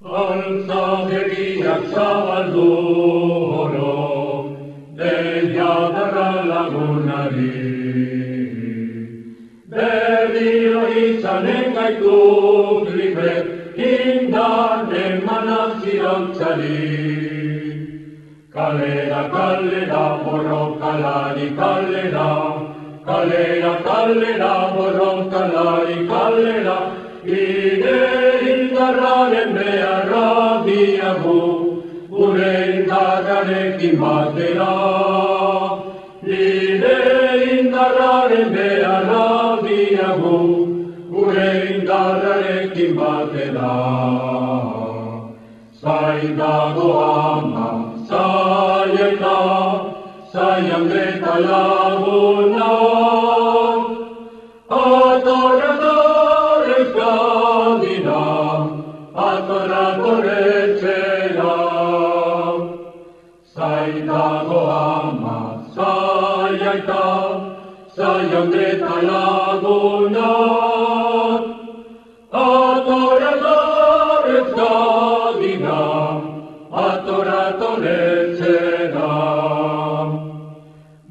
Alza beriak zabalduro, deia darra lagunari. Berriro izanen gaitu libre, indar emanaz iraultzari. Kalera, kalera, borrokalari, kalera, kalera, kalera, borrokalari, kalera, ire indarraren beharra diagu, gure indarrarekin batera. Ire indarraren beharra diagu, gure indarrarekin batera. Zain dago ama, zaieta, zaian eta lagunak, atorrator euskadina, atorrator etxera. Zain dago ama, zaieta, zaian eta lagunak, atorrator euskadina, atorrator etxera.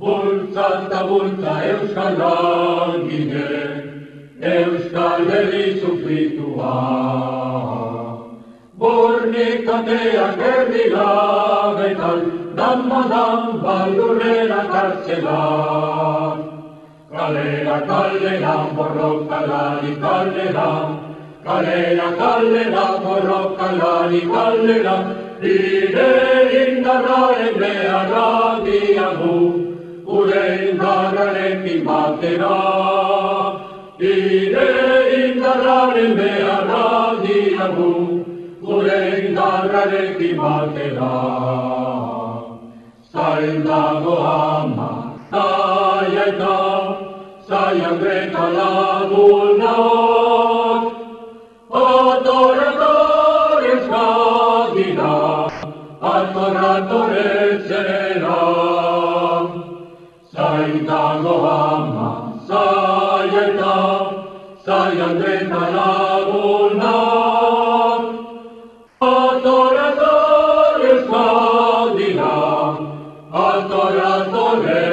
Bultza eta bultza euskal langile, euskal herri sufritua. Bornikateak herri lagetan, dan baldurrera kartzelan. Kalera, kalera, borrokalari, kalera, kalera, kalera, borrokalari, kalera, ire indarraren beharra diagu, gure indarrarekin batera. Ire indarraren beharra diagu, gure indarrarekin batera. Zain dago ama, zaieta, zaian eta lagunak, atorrator euskadina, atorrator etxera. Zain dago ama, zaieta, zaian eta lagunak, atorrator euskadina, atorrator etxera.